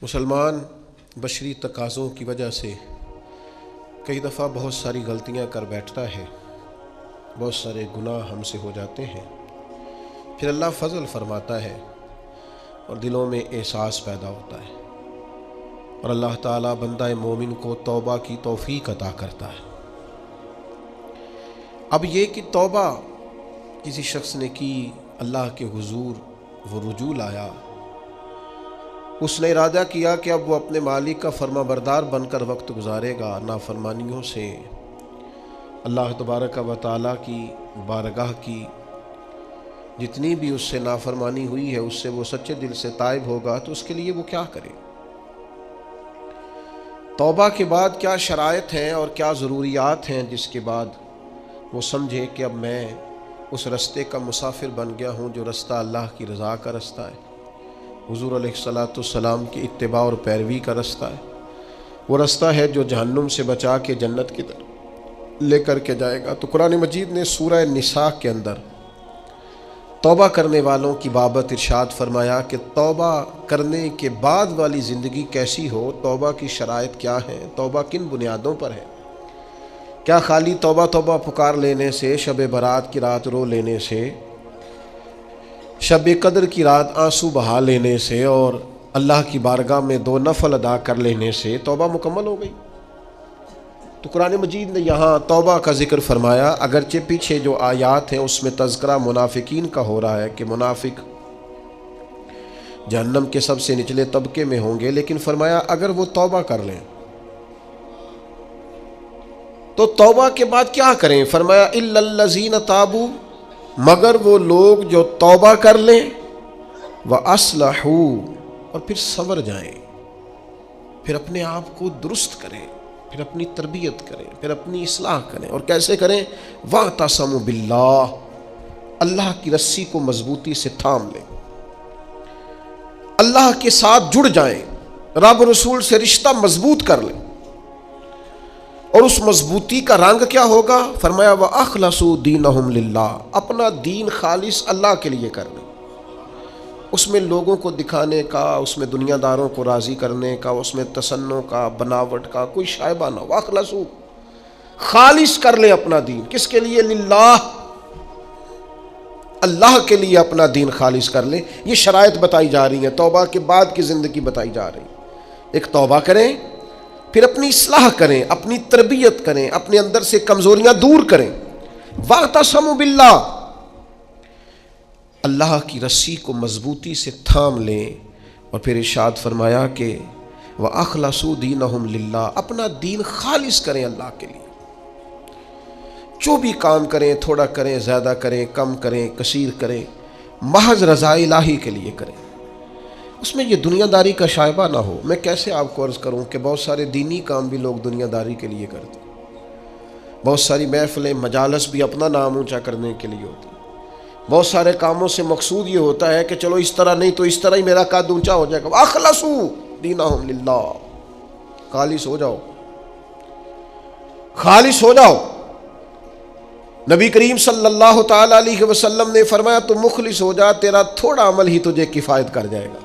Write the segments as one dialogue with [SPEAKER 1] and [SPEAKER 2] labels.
[SPEAKER 1] مسلمان بشری تقاضوں کی وجہ سے کئی دفعہ بہت ساری غلطیاں کر بیٹھتا ہے، بہت سارے گناہ ہم سے ہو جاتے ہیں، پھر اللہ فضل فرماتا ہے اور دلوں میں احساس پیدا ہوتا ہے اور اللہ تعالیٰ بندہ مومن کو توبہ کی توفیق عطا کرتا ہے۔ اب یہ کہ توبہ کسی شخص نے کی، اللہ کے حضور وہ رجوع لایا، اس نے ارادہ کیا کہ اب وہ اپنے مالک کا فرما بردار بن کر وقت گزارے گا، نافرمانیوں سے اللہ تبارک و تعالیٰ کی بارگاہ کی جتنی بھی اس سے نافرمانی ہوئی ہے اس سے وہ سچے دل سے تائب ہوگا، تو اس کے لیے وہ کیا کرے؟ توبہ کے بعد کیا شرائط ہیں اور کیا ضروریات ہیں جس کے بعد وہ سمجھے کہ اب میں اس رستے کا مسافر بن گیا ہوں جو رستہ اللہ کی رضا کا رستہ ہے، حضور علیہ السلام کی اتباع اور پیروی کا رستہ ہے، وہ رستہ ہے جو جہنم سے بچا کے جنت کی طرف لے کر کے جائے گا۔ تو قرآن مجید نے سورہ نساء کے اندر توبہ کرنے والوں کی بابت ارشاد فرمایا کہ توبہ کرنے کے بعد والی زندگی کیسی ہو، توبہ کی شرائط کیا ہیں، توبہ کن بنیادوں پر ہے۔ کیا خالی توبہ توبہ پکار لینے سے، شب برات کی رات رو لینے سے، شب قدر کی رات آنسو بہا لینے سے اور اللہ کی بارگاہ میں 2 نفل ادا کر لینے سے توبہ مکمل ہو گئی؟ تو قرآن مجید نے یہاں توبہ کا ذکر فرمایا، اگرچہ پیچھے جو آیات ہیں اس میں تذکرہ منافقین کا ہو رہا ہے کہ منافق جہنم کے سب سے نچلے طبقے میں ہوں گے، لیکن فرمایا اگر وہ توبہ کر لیں تو توبہ کے بعد کیا کریں؟ فرمایا الا الذین تابوا، مگر وہ لوگ جو توبہ کر لیں وَأَصْلَحُوا، اور پھر صبر جائیں، پھر اپنے آپ کو درست کریں، پھر اپنی تربیت کریں، پھر اپنی اصلاح کریں۔ اور کیسے کریں؟ وَاعْتَصَمُوا بِاللَّهِ، اللہ کی رسی کو مضبوطی سے تھام لیں، اللہ کے ساتھ جڑ جائیں، رب رسول سے رشتہ مضبوط کر لیں۔ اور اس مضبوطی کا رنگ کیا ہوگا؟ فرمایا وَأَخْلَصُوا دِينَهُمْ لِلَّهِ، اپنا دین خالص اللہ کے لیے کر لیں، اس میں لوگوں کو دکھانے کا، اس میں دنیا داروں کو راضی کرنے کا، اس میں تصنع کا، بناوٹ کا کوئی شائبہ نہ ہو۔ وَأَخْلَصُوا، خالص کر لیں اپنا دین، کس کے لیے؟ للہ، اللہ کے لیے اپنا دین خالص کر لیں۔ یہ شرائط بتائی جا رہی ہیں، توبہ کے بعد کی زندگی بتائی جا رہی ہے۔ ایک توبہ کریں، پھر اپنی اصلاح کریں، اپنی تربیت کریں، اپنے اندر سے کمزوریاں دور کریں۔ وَاعْتَصَمُوا بِاللَّهِ، اللہ کی رسی کو مضبوطی سے تھام لیں۔ اور پھر ارشاد فرمایا کہ وَأَخْلَصُوا دِينَهُمْ لِلَّهِ، اپنا دین خالص کریں اللہ کے لیے۔ جو بھی کام کریں، تھوڑا کریں، زیادہ کریں، کم کریں، کثیر کریں، محض رضا الہی کے لیے کریں، اس میں یہ دنیا داری کا شائبہ نہ ہو۔ میں کیسے آپ کو عرض کروں کہ بہت سارے دینی کام بھی لوگ دنیا داری کے لیے کرتے ہیں، بہت ساری محفلیں، مجالس بھی اپنا نام اونچا کرنے کے لیے ہوتی ہیں، بہت سارے کاموں سے مقصود یہ ہوتا ہے کہ چلو اس طرح نہیں تو اس طرح ہی میرا قد اونچا ہو جائے گا۔ وَأَخْلَصُوا دِينَهُمْ لِلَّهِ، خالص ہو جاؤ، خالص ہو جاؤ۔ نبی کریم صلی اللہ تعالی علیہ وسلم نے فرمایا تو مخلص ہو جا، تیرا تھوڑا عمل ہی تجھے کفایت کر جائے گا،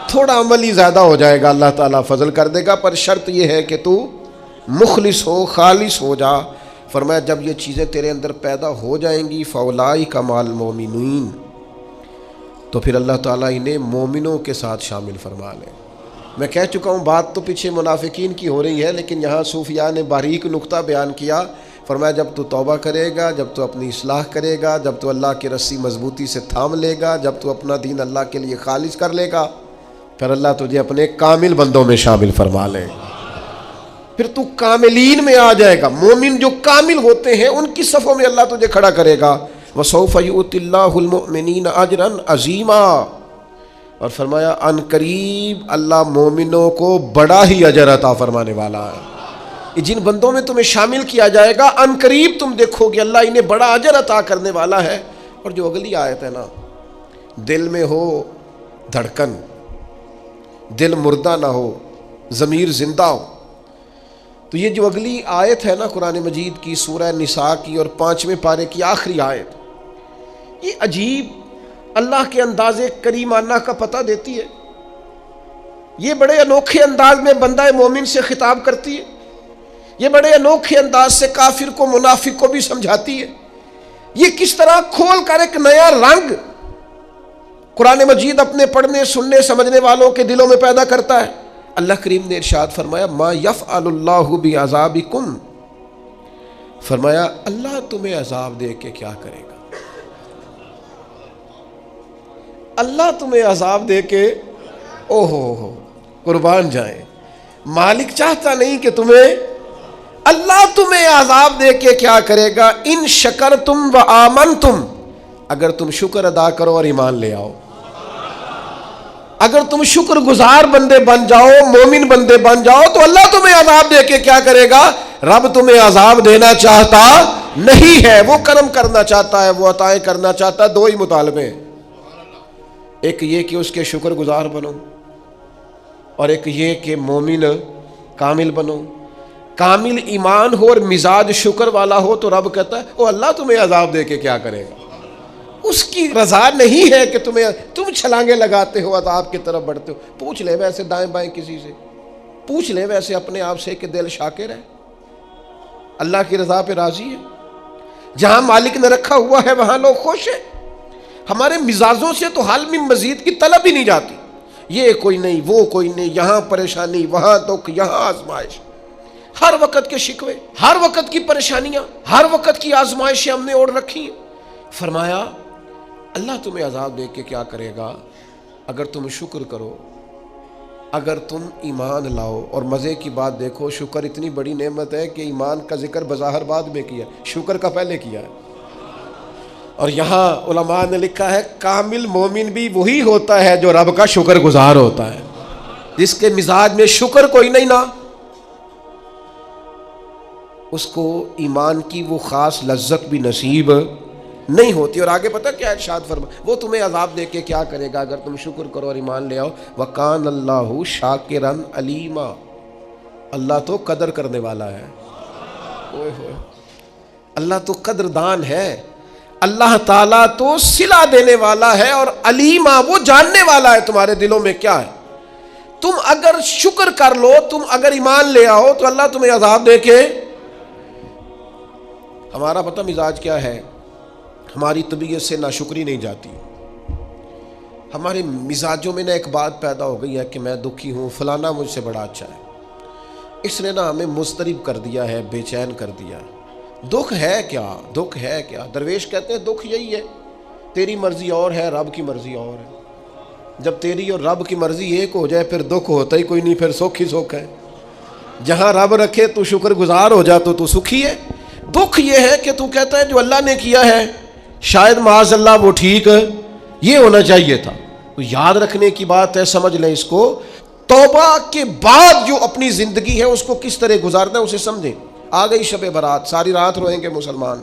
[SPEAKER 1] تھوڑا عمل ہی زیادہ ہو جائے گا، اللہ تعالیٰ فضل کر دے گا، پر شرط یہ ہے کہ تو مخلص ہو، خالص ہو جا۔ فرمایا جب یہ چیزیں تیرے اندر پیدا ہو جائیں گی فَأُولَٰئِکَ مَعَ الْمُؤْمِنِينَ، تو پھر اللہ تعالیٰ انہیں مومنوں کے ساتھ شامل فرما لے۔ میں کہہ چکا ہوں بات تو پیچھے منافقین کی ہو رہی ہے، لیکن یہاں صوفیاء نے باریک نقطہ بیان کیا۔ فرمایا جب تو توبہ کرے گا، جب تو اپنی اصلاح کرے گا، جب تو اللہ کی رسی مضبوطی سے تھام لے گا، جب تو اپنا دین اللہ کے لیے خالص کر لے گا، پھر اللہ تجھے اپنے کامل بندوں میں شامل فرما لے، پھر تو کاملین میں آ جائے گا۔ مومن جو کامل ہوتے ہیں ان کی صفوں میں اللہ تجھے کھڑا کرے گا۔ وَسَوْفَ يُؤْتِ اللَّهُ الْمُؤْمِنِينَ أَجْرًا عَظِيمًا، اور فرمایا ان قریب اللہ مومنوں کو بڑا ہی اجر عطا فرمانے والا ہے۔ جن بندوں میں تمہیں شامل کیا جائے گا ان قریب تم دیکھو گے اللہ انہیں بڑا اجر عطا کرنے والا ہے۔ اور جو اگلی آیت ہے نا، دل میں ہو دھڑکن، دل مردہ نہ ہو، ضمیر زندہ ہو، تو یہ جو اگلی آیت ہے نا قرآن مجید کی سورہ نساء کی اور 5ویں پارے کی آخری آیت، یہ عجیب اللہ کے انداز کریمانہ کا پتہ دیتی ہے۔ یہ بڑے انوکھے انداز میں بندہ مومن سے خطاب کرتی ہے، یہ بڑے انوکھے انداز سے کافر کو منافق کو بھی سمجھاتی ہے، یہ کس طرح کھول کر ایک نیا رنگ قرآن مجید اپنے پڑھنے سننے سمجھنے والوں کے دلوں میں پیدا کرتا ہے۔ اللہ کریم نے ارشاد فرمایا ما یفعل اللہ بعذابکم، فرمایا اللہ تمہیں عذاب دے کے کیا کرے گا، اللہ تمہیں عذاب دے کے او ہو قربان جائیں، مالک چاہتا نہیں کہ اللہ تمہیں عذاب دے کے کیا کرے گا، ان شکرتم و آمنتم، اگر تم شکر ادا کرو اور ایمان لے آؤ، اگر تم شکر گزار بندے بن جاؤ، مومن بندے بن جاؤ، تو اللہ تمہیں عذاب دے کے کیا کرے گا۔ رب تمہیں عذاب دینا چاہتا نہیں ہے، وہ کرم کرنا چاہتا ہے، وہ عطائیں کرنا چاہتا ہے۔ دو ہی مطالبے ہیں، ایک یہ کہ اس کے شکر گزار بنو، اور ایک یہ کہ مومن کامل بنو۔ کامل ایمان ہو اور مزاج شکر والا ہو تو رب کہتا ہے او اللہ تمہیں عذاب دے کے کیا کرے گا۔ اس کی رضا نہیں ہے کہ تم چھلانگے لگاتے ہو، عذاب کی طرف بڑھتے ہو۔ پوچھ لے ویسے دائیں بائیں کسی سے، پوچھ لے ویسے اپنے آپ سے کہ دل شاکر ہے، اللہ کی رضا پہ راضی ہے۔ جہاں مالک نے رکھا ہوا ہے وہاں لوگ خوش ہیں۔ ہمارے مزاجوں سے تو حال میں مزید کی طلب ہی نہیں جاتی، یہ کوئی نہیں وہ کوئی نہیں، یہاں پریشانی وہاں دکھ یہاں آزمائش، ہر وقت کے شکوے، ہر وقت کی پریشانیاں، ہر وقت کی آزمائشیں ہم نے اوڑھ رکھی ہیں۔ فرمایا اللہ تمہیں عذاب دے کے کیا کرے گا اگر تم شکر کرو، اگر تم ایمان لاؤ۔ اور مزے کی بات دیکھو، شکر اتنی بڑی نعمت ہے کہ ایمان کا ذکر بظاہر بعد میں کیا، شکر کا پہلے کیا ہے۔ اور یہاں علماء نے لکھا ہے کامل مومن بھی وہی ہوتا ہے جو رب کا شکر گزار ہوتا ہے، جس کے مزاج میں شکر کوئی نہیں نا، اس کو ایمان کی وہ خاص لذت بھی نصیب نہیں ہوتی۔ اور آگے پتہ کیا ارشاد فرما، وہ تمہیں عذاب دے کے کیا کرے گا اگر تم شکر کرو اور ایمان لے آؤ۔ وَقَانَ اللَّهُ شَاكِرًا عَلِيمًا، اللہ تو قدر کرنے والا ہے، اللہ تو قدردان ہے، اللہ تعالیٰ تو صلہ دینے والا ہے، اور علیمہ وہ جاننے والا ہے تمہارے دلوں میں کیا ہے۔ تم اگر شکر کر لو، تم اگر ایمان لے آؤ تو اللہ تمہیں عذاب دے کے۔ ہمارا پتہ مزاج کیا ہے، ہماری طبیعت سے ناشکری نہیں جاتی، ہمارے مزاجوں میں نہ ایک بات پیدا ہو گئی ہے کہ میں دکھی ہوں، فلانا مجھ سے بڑا اچھا ہے، اس نے نہ ہمیں مضطرب کر دیا ہے، بے چین کر دیا۔ دکھ ہے کیا، دکھ ہے کیا؟ درویش کہتے ہیں دکھ یہی ہے، تیری مرضی اور ہے رب کی مرضی اور ہے۔ جب تیری اور رب کی مرضی ایک ہو جائے پھر دکھ ہوتا ہی کوئی نہیں، پھر سکھ ہی سکھ ہے۔ جہاں رب رکھے تو شکر گزار ہو جا تو سکھی ہے۔ دکھ یہ ہے کہ تو کہتا ہے جو اللہ نے کیا ہے شاید معاذ اللہ وہ ٹھیک یہ ہونا چاہیے تھا۔ تو یاد رکھنے کی بات ہے، سمجھ لیں اس کو، توبہ کے بعد جو اپنی زندگی ہے اس کو کس طرح گزارنا ہے اسے سمجھیں۔ آ گئی شب برات، ساری رات روئیں گے مسلمان،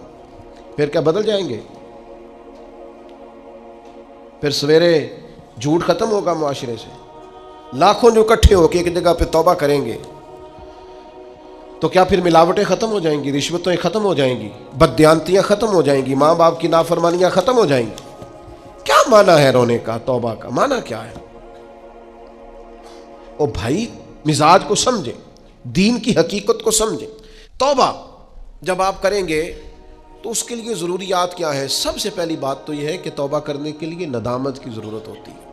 [SPEAKER 1] پھر کیا بدل جائیں گے؟ پھر سویرے جھوٹ ختم ہوگا معاشرے سے، لاکھوں جو اکٹھے ہو کے ایک جگہ پہ توبہ کریں گے تو کیا پھر ملاوٹیں ختم ہو جائیں گی، رشوتیں ختم ہو جائیں گی، بددیانتیاں ختم ہو جائیں گی، ماں باپ کی نافرمانیاں ختم ہو جائیں گی؟ کیا معنی ہے رونے کا، توبہ کا معنی کیا ہے؟ او بھائی مزاج کو سمجھیں، دین کی حقیقت کو سمجھیں۔ توبہ جب آپ کریں گے تو اس کے لیے ضروریات کیا ہے؟ سب سے پہلی بات تو یہ ہے کہ توبہ کرنے کے لیے ندامت کی ضرورت ہوتی ہے۔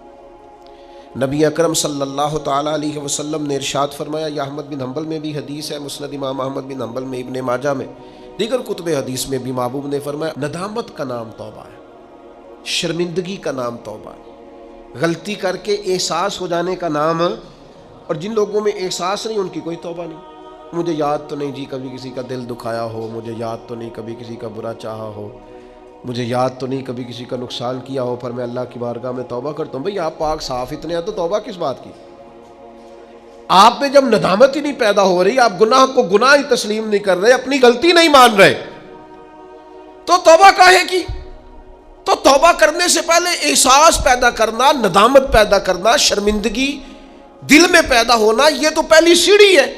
[SPEAKER 1] نبی اکرم صلی اللہ تعالیٰ علیہ وسلم نے ارشاد فرمایا، یہ احمد بن حنبل میں بھی حدیث ہے، مسند امام احمد بن حنبل میں، ابن ماجہ میں، دیگر کتب حدیث میں بھی محبوب نے فرمایا ندامت کا نام توبہ ہے، شرمندگی کا نام توبہ ہے، غلطی کر کے احساس ہو جانے کا نام۔ اور جن لوگوں میں احساس نہیں ان کی کوئی توبہ نہیں۔ مجھے یاد تو نہیں جی کبھی کسی کا دل دکھایا ہو، مجھے یاد تو نہیں کبھی کسی کا برا چاہا ہو، مجھے یاد تو نہیں کبھی کسی کا نقصان کیا ہو، پر میں اللہ کی بارگاہ میں توبہ کرتا ہوں۔ بھئی آپ پاک صاف اتنے ہیں تو توبہ کس بات کی؟ آپ میں جب ندامت ہی نہیں پیدا ہو رہی، آپ گناہ کو گناہ ہی تسلیم نہیں کر رہے، اپنی غلطی نہیں مان رہے، تو توبہ کاہے کی؟ تو توبہ کرنے سے پہلے احساس پیدا کرنا، ندامت پیدا کرنا، شرمندگی دل میں پیدا ہونا، یہ تو پہلی سیڑھی ہے۔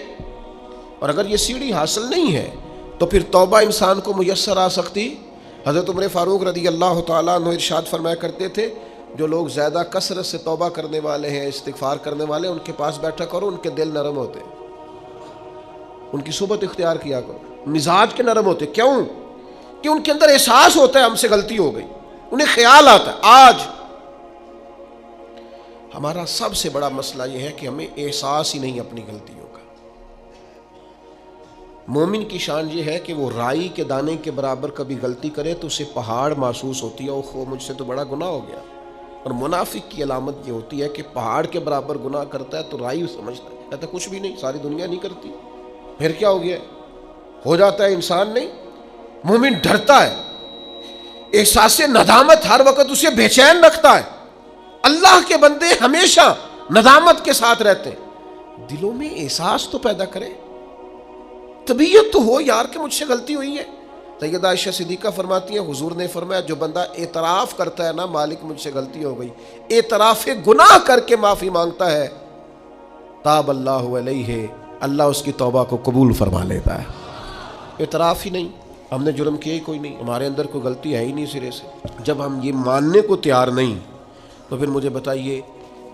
[SPEAKER 1] اور اگر یہ سیڑھی حاصل نہیں ہے تو پھر توبہ انسان کو میسر آ سکتی۔ حضرت عمر فاروق رضی اللہ تعالیٰ عنہ ارشاد فرمایا کرتے تھے، جو لوگ زیادہ کثرت سے توبہ کرنے والے ہیں، استغفار کرنے والے ہیں، ان کے پاس بیٹھا کرو، ان کے دل نرم ہوتے ہیں، ان کی صحبت اختیار کیا کرو، مزاج کے نرم ہوتے. کیوں؟ کہ ان کے اندر احساس ہوتا ہے ہم سے غلطی ہو گئی، انہیں خیال آتا ہے. آج ہمارا سب سے بڑا مسئلہ یہ ہے کہ ہمیں احساس ہی نہیں اپنی غلطیوں کا. مومن کی شان یہ ہے کہ وہ رائی کے دانے کے برابر کبھی غلطی کرے تو اسے پہاڑ محسوس ہوتی ہے، اوہ مجھ سے تو بڑا گناہ ہو گیا. اور منافق کی علامت یہ ہوتی ہے کہ پہاڑ کے برابر گناہ کرتا ہے تو رائی سمجھتا ہے، کہتا ہے کچھ بھی نہیں، ساری دنیا نہیں کرتی، پھر کیا ہو گیا؟ ہو جاتا ہے انسان. نہیں، مومن ڈرتا ہے، احساس ندامت ہر وقت اسے بے چین رکھتا ہے. اللہ کے بندے ہمیشہ ندامت کے ساتھ رہتے ہیں. دلوں میں احساس تو پیدا کرے، طبیعت تو ہو یار کہ مجھ سے غلطی ہوئی ہے. سیدہ عائشہ صدیقہ فرماتی ہیں حضور نے فرمایا جو بندہ اعتراف کرتا ہے نا مالک مجھ سے غلطی ہو گئی، اعتراف گناہ کر کے معافی مانگتا ہے، تاب اللہ علیہ، اللہ اس کی توبہ کو قبول فرما لیتا ہے. اعتراف ہی نہیں، ہم نے جرم کیا ہی کوئی نہیں، ہمارے اندر کوئی غلطی ہے ہی نہیں سرے سے. جب ہم یہ ماننے کو تیار نہیں تو پھر مجھے بتائیے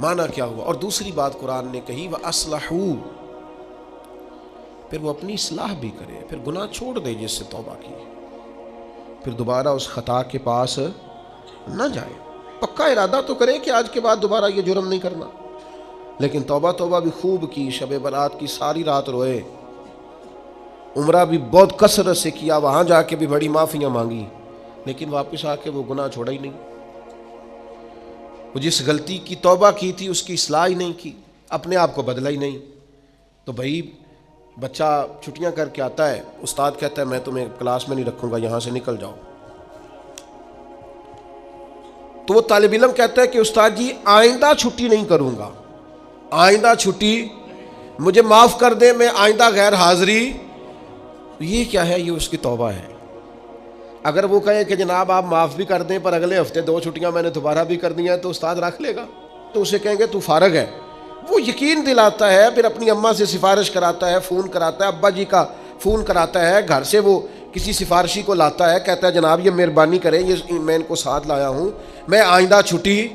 [SPEAKER 1] مانا کیا ہوا؟ اور دوسری بات قرآن نے کہی وَأَصْلَحُوا، پھر وہ اپنی اصلاح بھی کرے، پھر گناہ چھوڑ دے جس سے توبہ کی، پھر دوبارہ اس خطا کے پاس نہ جائے. پکا ارادہ تو کرے کہ آج کے بعد دوبارہ یہ جرم نہیں کرنا، لیکن توبہ بھی خوب کی، شب برات کی ساری رات روئے، عمرہ بھی بہت کثرت سے کیا، وہاں جا کے بھی بڑی معافیاں مانگی، لیکن واپس آ کے وہ گناہ چھوڑا ہی نہیں. وہ جس غلطی کی توبہ کی تھی اس کی اصلاح ہی نہیں کی، اپنے آپ کو بدلا ہی نہیں. تو بھائی بچہ چھٹیاں کر کے آتا ہے، استاد کہتا ہے میں تمہیں کلاس میں نہیں رکھوں گا، یہاں سے نکل جاؤ. تو وہ طالب علم کہتا ہے کہ استاد جی آئندہ چھٹی نہیں کروں گا، آئندہ چھٹی مجھے معاف کر دیں، میں آئندہ غیر حاضری. یہ کیا ہے؟ یہ اس کی توبہ ہے. اگر وہ کہے کہ جناب آپ معاف بھی کر دیں پر اگلے ہفتے 2 چھٹیاں میں نے دوبارہ بھی کر دی ہیں تو استاد رکھ لے گا. تو اسے کہیں گے تو فارغ ہے. وہ یقین دلاتا ہے، پھر اپنی اماں سے سفارش کراتا ہے، فون کراتا ہے، ابا جی کا فون کراتا ہے، گھر سے وہ کسی سفارشی کو لاتا ہے، کہتا ہے جناب یہ مہربانی کریں، یہ میں ان کو ساتھ لایا ہوں، میں آئندہ چھٹی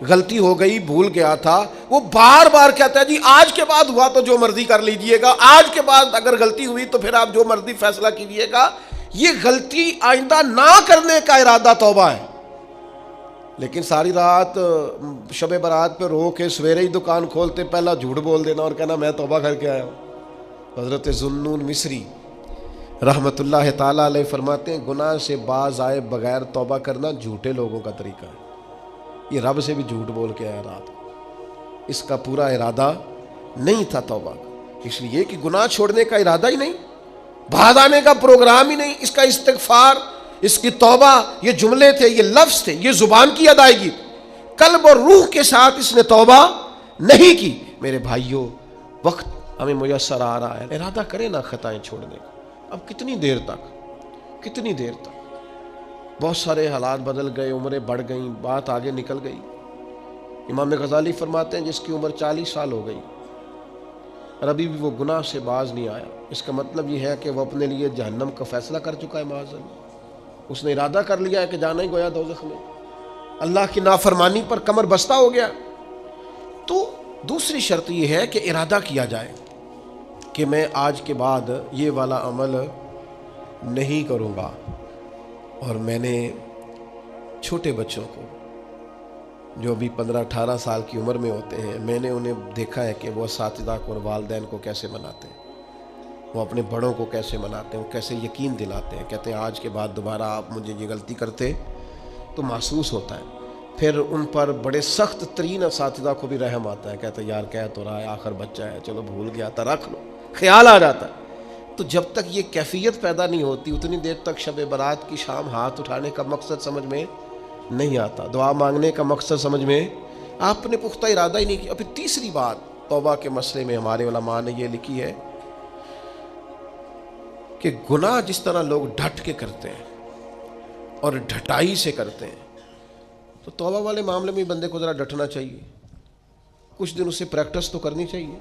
[SPEAKER 1] غلطی ہو گئی، بھول گیا تھا. وہ بار بار کہتا ہے جی آج کے بعد ہوا تو جو مرضی کر لیجئے گا، آج کے بعد اگر غلطی ہوئی تو پھر آپ جو مرضی فیصلہ کیجئے گا. یہ غلطی آئندہ نہ کرنے کا ارادہ توبہ ہے. لیکن ساری رات شب برات پہ رو کے سویرے ہی دکان کھولتے پہلا جھوٹ بول دینا اور کہنا میں توبہ کر کے آیا ہوں. حضرت ذوالنون مصری رحمت اللہ تعالیٰ علیہ فرماتے ہیں گناہ سے باز آئے بغیر توبہ کرنا جھوٹے لوگوں کا طریقہ ہے. یہ رب سے بھی جھوٹ بول کے آیا رات، اس کا پورا ارادہ نہیں تھا توبہ کا، اس لیے کہ گناہ چھوڑنے کا ارادہ ہی نہیں، بھاگ آنے کا پروگرام ہی نہیں. اس کا استغفار، اس کی توبہ، یہ جملے تھے، یہ لفظ تھے، یہ زبان کی ادائیگی، قلب اور روح کے ساتھ اس نے توبہ نہیں کی. میرے بھائیوں وقت ہمیں میسر آ رہا ہے، ارادہ کریں نا خطائیں چھوڑنے کا. اب کتنی دیر تک بہت سارے حالات بدل گئے، عمریں بڑھ گئیں، بات آگے نکل گئی. امام غزالی فرماتے ہیں جس کی عمر 40 سال ہو گئی اور ابھی بھی وہ گناہ سے باز نہیں آیا، اس کا مطلب یہ ہے کہ وہ اپنے لیے جہنم کا فیصلہ کر چکا ہے. معاذ اللہ، اس نے ارادہ کر لیا ہے کہ جانا ہی گویا دوزخ میں، اللہ کی نافرمانی پر کمر بستہ ہو گیا. تو دوسری شرط یہ ہے کہ ارادہ کیا جائے کہ میں آج کے بعد یہ والا عمل نہیں کروں گا. اور میں نے چھوٹے بچوں کو جو ابھی 15-18 سال کی عمر میں ہوتے ہیں، میں نے انہیں دیکھا ہے کہ وہ اساتذہ کو اور والدین کو کیسے مناتے ہیں، وہ اپنے بڑوں کو کیسے مناتے ہیں، وہ کیسے یقین دلاتے ہیں، کہتے ہیں آج کے بعد دوبارہ آپ مجھے یہ غلطی کرتے تو محسوس ہوتا ہے. پھر ان پر بڑے سخت ترین اساتذہ کو بھی رحم آتا ہے، کہتے ہیں یار کہہ تو رہا ہے، آخر بچہ ہے، چلو بھول گیا تھا، رکھ لو، خیال آ جاتا ہے. تو جب تک یہ کیفیت پیدا نہیں ہوتی اتنی دیر تک شب برات کی شام ہاتھ اٹھانے کا مقصد سمجھ میں نہیں آتا، دعا مانگنے کا مقصد سمجھ میں آپ نے پختہ ارادہ ہی نہیں کیا. پھر تیسری بات توبہ کے مسئلے میں ہمارے علماء نے یہ لکھی ہے کہ گناہ جس طرح لوگ ڈٹ کے کرتے ہیں اور ڈھٹائی سے کرتے ہیں، تو توبہ والے معاملے میں بندے کو ذرا ڈٹنا چاہیے، کچھ دن اسے پریکٹس تو کرنی چاہیے،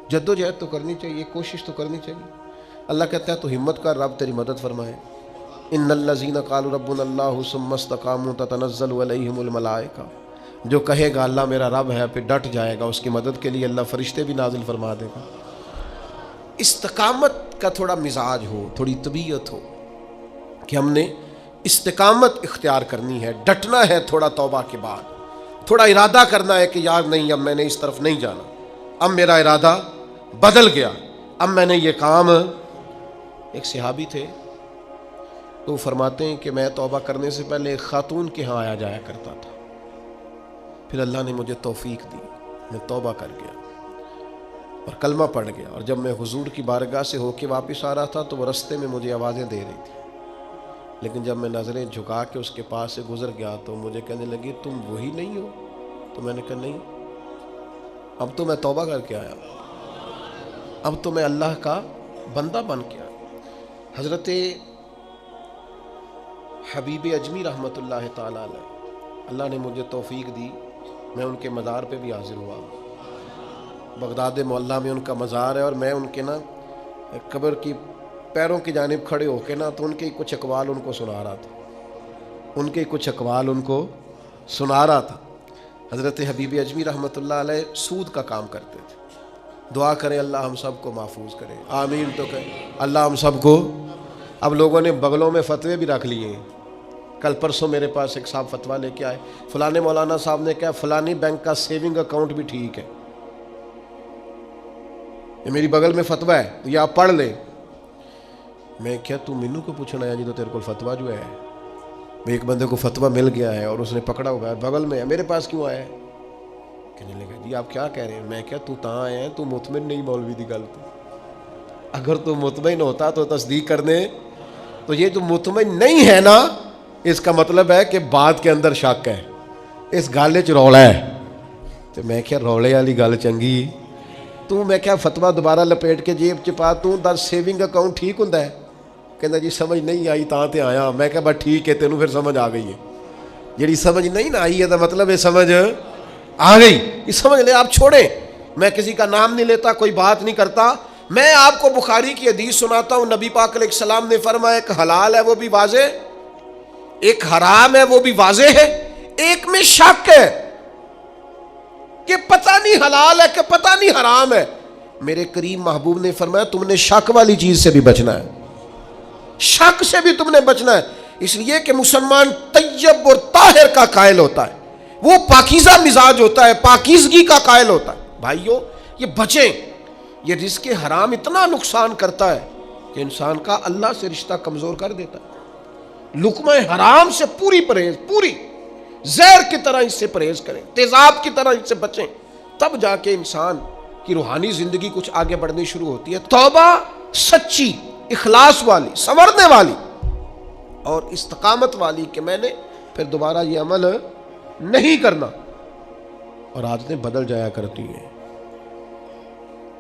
[SPEAKER 1] جد و جہد تو کرنی چاہیے، کوشش تو کرنی چاہیے. اللہ کہتا ہے تو ہمت کر، رب تیری مدد فرمائے. ان الذین قالوا ربنا اللہ ثم استقاموا تتنزل علیہم الملائکہ جو کہے گا اللہ میرا رب ہے پھر ڈٹ جائے گا، اس کی مدد کے لیے اللہ فرشتے بھی نازل فرما دے گا۔ استقامت کا تھوڑا مزاج ہو، تھوڑی طبیعت ہو کہ ہم نے استقامت اختیار کرنی ہے، ڈٹنا ہے تھوڑا توبہ کے بعد، تھوڑا ارادہ کرنا ہے کہ یار نہیں اب میں نے اس طرف نہیں جانا، اب میرا ارادہ بدل گیا، اب میں نے یہ کام۔ ایک صحابی تھے تو فرماتے ہیں کہ میں توبہ کرنے سے پہلے ایک خاتون کے ہاں آیا جایا کرتا تھا، پھر اللہ نے مجھے توفیق دی، میں توبہ کر گیا اور کلمہ پڑھ گیا، اور جب میں حضور کی بارگاہ سے ہو کے واپس آ رہا تھا تو وہ رستے میں مجھے آوازیں دے رہی تھی، لیکن جب میں نظریں جھکا کے اس کے پاس سے گزر گیا تو مجھے کہنے لگی تم وہی نہیں ہو؟ تو میں نے کہا نہیں، اب تو میں توبہ کر کے آیا، اب تو میں اللہ کا بندہ بن کے آیا۔ حضرت حبیب اجمی رحمۃ اللہ تعالی علیہ، اللہ نے مجھے توفیق دی، میں ان کے مزار پہ بھی حاضر ہوا، بغداد معلیٰ میں ان کا مزار ہے، اور میں ان کے قبر کی پیروں کی جانب کھڑے ہو کے تو ان کے کچھ اقوال ان کو سنا رہا تھا، ان کے کچھ اقوال ان کو سنا رہا تھا۔ حضرت حبیب اجمی رحمۃ اللہ علیہ سود کا کام کرتے تھے، دعا کریں اللہ ہم سب کو محفوظ کرے، آمین تو کہیں اللہ ہم سب کو۔ اب لوگوں نے بغلوں میں فتوے بھی رکھ لیے ہیں، کل پرسوں میرے پاس ایک صاحب فتویٰ لے کے آئے، فلانے مولانا صاحب نے کہا فلانی بینک کا سیونگ اکاؤنٹ بھی ٹھیک ہے، یہ میری بغل میں فتویٰ ہے تو یہ آپ پڑھ لیں۔ میں کیا تو مینو کو پوچھنا ہے جی تو تیرے کو فتویٰ جو ہے، ایک بندے کو فتویٰ مل گیا ہے اور اس نے پکڑا ہوا ہے بغل میں ہے، میرے پاس کیوں آیا ہے؟ کہنے لگا جی آپ کیا کہہ رہے ہیں؟ میں کیا تو تاں آئے ہیں، تو مطمئن نہیں مولوی دی گل تو، اگر تو مطمئن ہوتا تو تصدیق کرنے، تو یہ جو مطمئن نہیں ہے نا اس کا مطلب ہے کہ بات کے اندر شک ہے، اس گل چ رولا ہے۔ تو میں کیا رولے والی گل چنگی، تو میں کیا فتویٰ دوبارہ لپیٹ کے جیب چ پا، تو در سیونگ اکاؤنٹ ٹھیک ہوں ہے؟ کہنا جی سمجھ نہیں آئی تاں تے آیا۔ میں کہا بس ٹھیک ہے، تینوں پھر سمجھ آ گئی ہے، جیڑی سمجھ نہیں نہ آئی ہے تو مطلب ہے سمجھ آ گئی، یہ سمجھ لے آپ چھوڑیں۔ میں کسی کا نام نہیں لیتا، کوئی بات نہیں کرتا، میں آپ کو بخاری کی حدیث سناتا ہوں، نبی پاک علیہ السلام نے فرمایا ایک حلال ہے وہ بھی واضح، ایک حرام ہے وہ بھی واضح ہے، ایک میں شک ہے کہ پتہ نہیں حلال ہے کہ پتہ نہیں حرام ہے۔ میرے کریم محبوب نے فرمایا تم نے شک والی چیز سے بھی بچنا ہے، شک سے بھی تم نے بچنا ہے، اس لیے کہ مسلمان طیب اور طاہر کا قائل ہوتا ہے، وہ پاکیزہ مزاج ہوتا ہے، پاکیزگی کا قائل ہوتا ہے۔ بھائیو یہ بچیں، یہ رزق حرام اتنا نقصان کرتا ہے کہ انسان کا اللہ سے رشتہ کمزور کر دیتا ہے۔ لقمہ حرام سے پوری پرہیز، پوری زہر کی طرح اس سے پرہیز کریں، تیزاب کی طرح اس سے بچیں، تب جا کے انسان کی روحانی زندگی کچھ آگے بڑھنی شروع ہوتی ہے۔ توبہ سچی، اخلاص والی، سنورنے والی اور استقامت والی کہ میں نے پھر دوبارہ یہ عمل نہیں کرنا، اور عادتیں بدل جایا کرتی ہیں،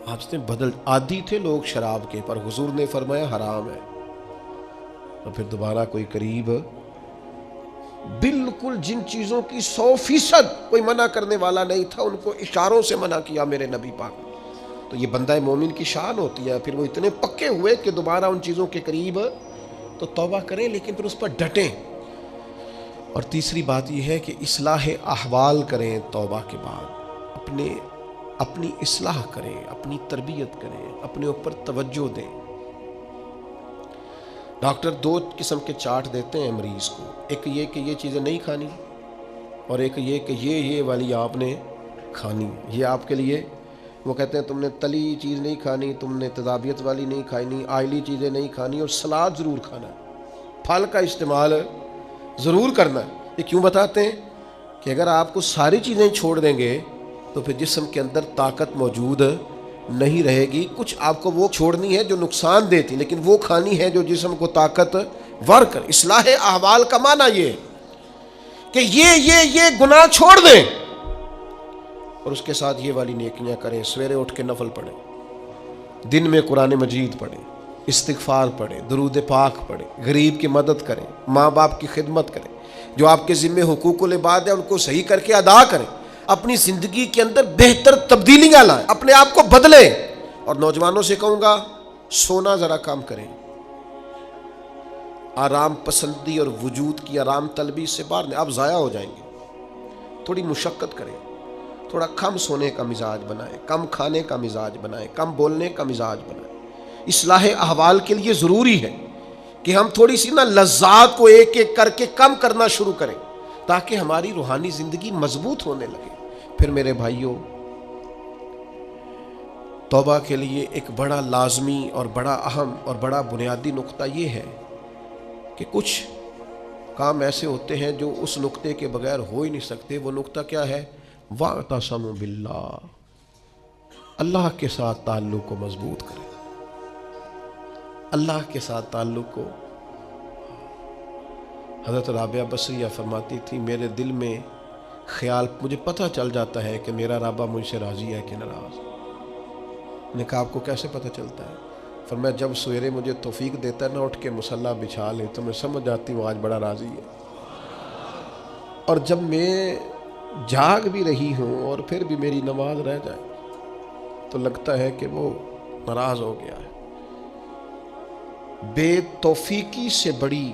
[SPEAKER 1] عادتیں بدل، عادی تھے لوگ شراب کے، پر حضور نے فرمایا حرام ہے، اور پھر دوبارہ کوئی قریب بالکل جن چیزوں کی 100% کوئی منع کرنے والا نہیں تھا ان کو اشاروں سے منع کیا میرے نبی پاک۔ تو یہ بندہ مومن کی شان ہوتی ہے، پھر وہ اتنے پکے ہوئے کہ دوبارہ ان چیزوں کے قریب تو توبہ کریں، لیکن پھر اس پر ڈٹیں۔ اور تیسری بات یہ ہے کہ اصلاح احوال کریں، توبہ کے بعد اپنی اصلاح کریں، اپنی تربیت کریں، اپنے اوپر توجہ دیں۔ ڈاکٹر 2 قسم کے چارٹ دیتے ہیں مریض کو، ایک یہ کہ یہ چیزیں نہیں کھانی، اور ایک یہ کہ یہ والی آپ نے کھانی، یہ آپ کے لیے، وہ کہتے ہیں تم نے تلی چیز نہیں کھانی، تم نے تیزابیت والی نہیں کھانی، آئلی چیزیں نہیں کھانی، اور سلاد ضرور کھانا ہے، پھل کا استعمال ضرور کرنا ہے۔ یہ کیوں بتاتے ہیں کہ اگر آپ کو ساری چیزیں چھوڑ دیں گے تو پھر جسم کے اندر طاقت موجود نہیں رہے گی، کچھ آپ کو وہ چھوڑنی ہے جو نقصان دیتی، لیکن وہ کھانی ہے جو جسم کو طاقت ور کر۔ اصلاح احوال کا معنی یہ کہ یہ گناہ چھوڑ دیں اور اس کے ساتھ یہ والی نیکیاں کریں، سویرے اٹھ کے نفل پڑھیں، دن میں قرآن مجید پڑھیں، استغفار پڑھیں، درود پاک پڑھیں، غریب کی مدد کریں، ماں باپ کی خدمت کریں، جو آپ کے ذمہ حقوق العباد ہیں ان کو صحیح کر کے ادا کریں، اپنی زندگی کے اندر بہتر تبدیلیاں لائیں، اپنے آپ کو بدلیں۔ اور نوجوانوں سے کہوں گا سونا ذرا کم کریں، آرام پسندی اور وجود کی آرام طلبی سے باہر آپ ضائع ہو جائیں گے۔ تھوڑی مشقت کریں، تھوڑا کم سونے کا مزاج بنائیں، کم کھانے کا مزاج بنائیں، کم بولنے کا مزاج بنائیں۔ اصلاح احوال کے لیے ضروری ہے کہ ہم تھوڑی سی لذات کو ایک ایک کر کے کم کرنا شروع کریں تاکہ ہماری روحانی زندگی مضبوط ہونے لگے۔ پھر میرے بھائیوں، توبہ کے لیے ایک بڑا لازمی اور بڑا اہم اور بڑا بنیادی نقطہ یہ ہے کہ کچھ کام ایسے ہوتے ہیں جو اس نقطے کے بغیر ہو ہی نہیں سکتے۔ وہ نقطہ کیا ہے؟ وَاعْتَصِمُوا بِاللَّهِ، اللہ کے ساتھ تعلق کو مضبوط کریں، اللہ کے ساتھ تعلق کو۔ حضرت رابعہ بصریہ فرماتی تھی میرے دل میں خیال، مجھے پتہ چل جاتا ہے کہ میرا رابعہ مجھ سے راضی ہے کہ ناراض۔ نے کہا آپ کو کیسے پتہ چلتا ہے؟ فرمایا جب سویرے مجھے توفیق دیتا ہے نہ اٹھ کے مصلی بچھا لے تو میں سمجھ جاتی ہوں آج بڑا راضی ہے، اور جب میں جاگ بھی رہی ہوں اور پھر بھی میری نماز رہ جائے تو لگتا ہے کہ وہ ناراض ہو گیا ہے۔ بے توفیقی سے بڑی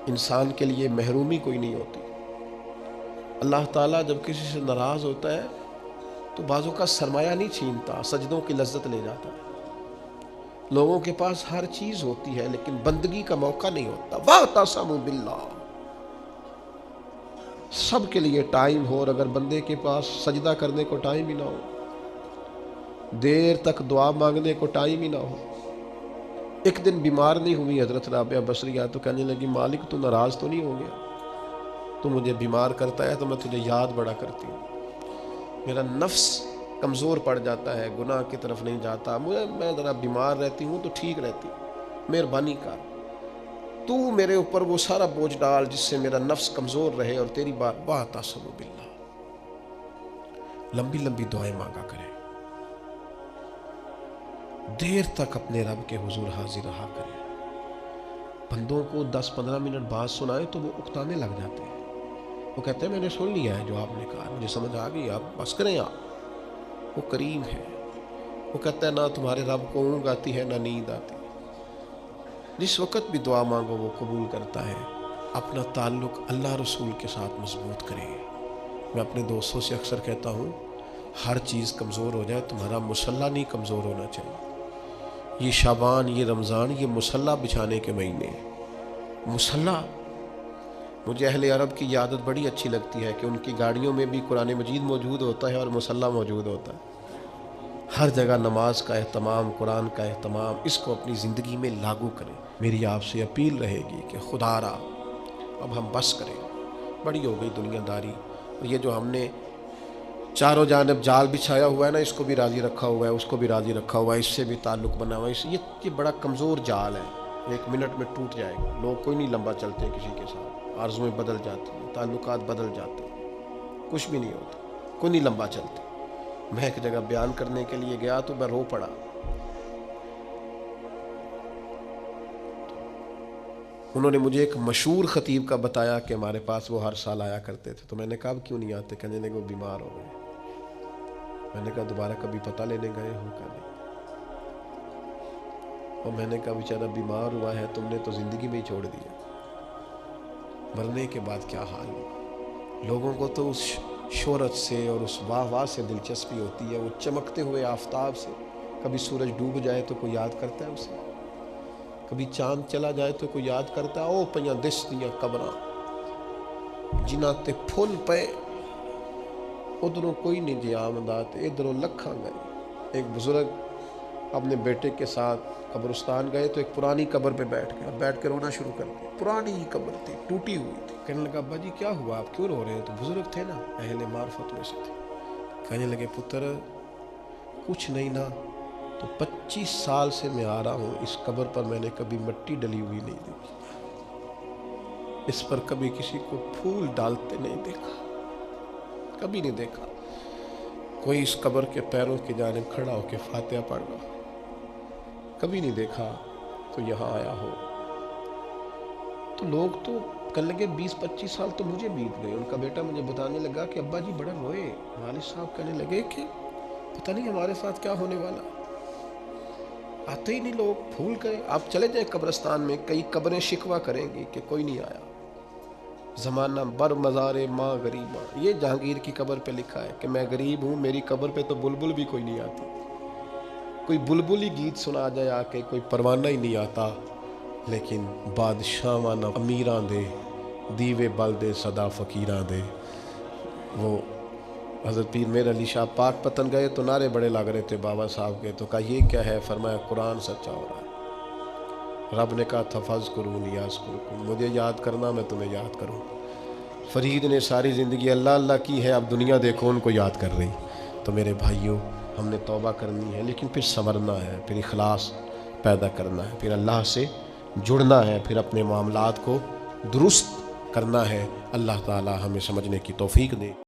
[SPEAKER 1] انسان کے لیے محرومی کوئی نہیں ہوتی۔ اللہ تعالیٰ جب کسی سے ناراض ہوتا ہے تو بعضوں کا سرمایہ نہیں چھینتا، سجدوں کی لذت لے جاتا ہے۔ لوگوں کے پاس ہر چیز ہوتی ہے لیکن بندگی کا موقع نہیں ہوتا۔ وَاعْتَصِمُوا بِاللَّهِ، سب کے لیے ٹائم ہو، اور اگر بندے کے پاس سجدہ کرنے کو ٹائم ہی نہ ہو، دیر تک دعا مانگنے کو ٹائم ہی نہ ہو۔ ایک دن بیمار نہیں ہوئی حضرت رابعہ بصریہ تو کہنے لگی مالک تو ناراض تو نہیں ہو گیا؟ تو مجھے بیمار کرتا ہے تو میں تجھے یاد بڑا کرتی ہوں، میرا نفس کمزور پڑ جاتا ہے، گناہ کی طرف نہیں جاتا، میں ذرا بیمار رہتی ہوں تو ٹھیک رہتی ہوں، مہربانی کر تو میرے اوپر وہ سارا بوجھ ڈال جس سے میرا نفس کمزور رہے، اور تیری بات وَاعْتَصِمُوا بِاللَّهِ، لمبی لمبی دعائیں مانگا کریں، دیر تک اپنے رب کے حضور حاضر رہا کریں۔ بندوں کو 10-15 منٹ بات سنائے تو وہ اکتانے لگ جاتے ہیں، وہ کہتے ہیں میں نے سن لیا ہے جو آپ نے کہا، مجھے سمجھ آ گئی، آپ بس کریں۔ آپ وہ کریم ہے، وہ کہتا ہے نہ تمہارے رب کو اونگ آتی ہے نہ نیند آتی، جس وقت بھی دعا مانگو وہ قبول کرتا ہے۔ اپنا تعلق اللہ رسول کے ساتھ مضبوط کریں۔ میں اپنے دوستوں سے اکثر کہتا ہوں ہر چیز کمزور ہو جائے تمہارا مصلی نہیں کمزور ہونا چاہیے۔ یہ شعبان، یہ رمضان، یہ مصلی بچھانے کے مہینے ہیں۔ مصلی، مجھے اہل عرب کی عادت بڑی اچھی لگتی ہے کہ ان کی گاڑیوں میں بھی قرآن مجید موجود ہوتا ہے اور مصلی موجود ہوتا ہے۔ ہر جگہ نماز کا اہتمام، قرآن کا اہتمام، اس کو اپنی زندگی میں لاگو کریں۔ میری آپ سے اپیل رہے گی کہ خدا را اب ہم بس کریں، بڑی ہو گئی دنیا داری، اور یہ جو ہم نے چاروں جانب جال بچھایا ہوا ہے نا، اس کو بھی راضی رکھا ہوا ہے، اس کو بھی راضی رکھا ہوا ہے، اس سے بھی تعلق بنا ہوا ہے، یہ بڑا کمزور جال ہے، ایک منٹ میں ٹوٹ جائے گا۔ لوگ کوئی نہیں لمبا چلتے کسی کے ساتھ، آرزویں بدل جاتی ہیں، تعلقات بدل جاتے ہیں، کچھ بھی نہیں ہوتا، کوئی نہیں لمبا چلتے۔ میں ایک جگہ بیان کرنے کے لیے گیا تو میں رو پڑا۔ انہوں نے مجھے ایک مشہور خطیب کا بتایا کہ ہمارے پاس وہ ہر سال آیا کرتے تھے، تو میں نے کہا اب کیوں نہیں آتے؟ کہنے لگے وہ بیمار ہو گئے۔ میں نے کہا دوبارہ کبھی پتہ لینے گئے ہو؟ کہ نہیں۔ اور میں نے کہا بیچارہ بیمار ہوا ہے، تم نے تو زندگی میں ہی چھوڑ دیا، مرنے کے بعد کیا حال ہو؟ لوگوں کو تو اس شہرت سے اور اس واہ واہ سے دلچسپی ہوتی ہے، وہ چمکتے ہوئے آفتاب سے، کبھی سورج ڈوب جائے تو کوئی یاد کرتا ہے اسے، کبھی چاند چلا جائے تو کوئی یاد کرتا ہے۔ او پیاں دس دیاں قبراں جنہاں تے پھل پے، ادھروں کوئی نہیں جی آمدات، ادھروں لکھاں گئے۔ ایک بزرگ اپنے بیٹے کے ساتھ قبرستان گئے تو ایک پرانی قبر پہ بیٹھ کے رونا شروع کر دیا۔ پرانی قبر تھی، ٹوٹی ہوئی تھی۔ کہنے لگا ابا جی کیا ہوا، آپ کیوں رو رہے ہیں؟ تو بزرگ تھے نا، اہل معرفت میں سے تھے۔ کہنے لگے پتر کچھ نہیں نا، تو 25 سال سے میں آ رہا ہوں، اس قبر پر میں نے کبھی مٹی ڈلی ہوئی نہیں دیکھی، اس پر کبھی کسی کو پھول ڈالتے نہیں دیکھا، کبھی نہیں دیکھا کوئی اس قبر کے پیروں کی جانب کھڑا ہو کے فاتحہ پڑھ رہا، کبھی نہیں دیکھا تو یہاں آیا ہو۔ تو لوگ تو کہنے لگے 20-25 سال تو مجھے بیت گئے۔ ان کا بیٹا مجھے بتانے لگا کہ ابا جی بڑا روئے، والد صاحب کہنے لگے کہ پتہ نہیں ہمارے ساتھ کیا ہونے والا، آتے ہی نہیں لوگ، بھول گئے۔ آپ چلے جائیں قبرستان میں، کئی قبریں شکوہ کریں گی کہ کوئی نہیں آیا۔ زمانہ بر مزار ماں غریباں، یہ جہانگیر کی قبر پہ لکھا ہے کہ میں غریب ہوں، میری قبر پہ تو بلبل بھی کوئی نہیں آتی، کوئی بلبل ہی گیت سنا جائے آ کے، کوئی پروانہ ہی نہیں آتا، لیکن بادشاہ وانا امیراں دے دیوے بل دے صدا فقیراں دے۔ وہ حضرت پیر میر علی شاہ پاک پتن گئے تو نعرے بڑے لگ رہے تھے بابا صاحب کے، تو کہا یہ کیا ہے؟ فرمایا قرآن سچا ہو رہا ہے۔ رب نے کہا تھا فَاذْكُرُونِی اذْكُرْکُم، مجھے یاد کرنا میں تمہیں یاد کروں۔ فرید نے ساری زندگی اللہ اللہ کی ہے، اب دنیا دیکھو ان کو یاد کر رہی۔ تو میرے بھائیوں، ہم نے توبہ کرنی ہے، لیکن پھر سنورنا ہے، پھر اخلاص پیدا کرنا ہے، پھر اللہ سے جڑنا ہے، پھر اپنے معاملات کو درست کرنا ہے۔ اللہ تعالی ہمیں سمجھنے کی توفیق دے۔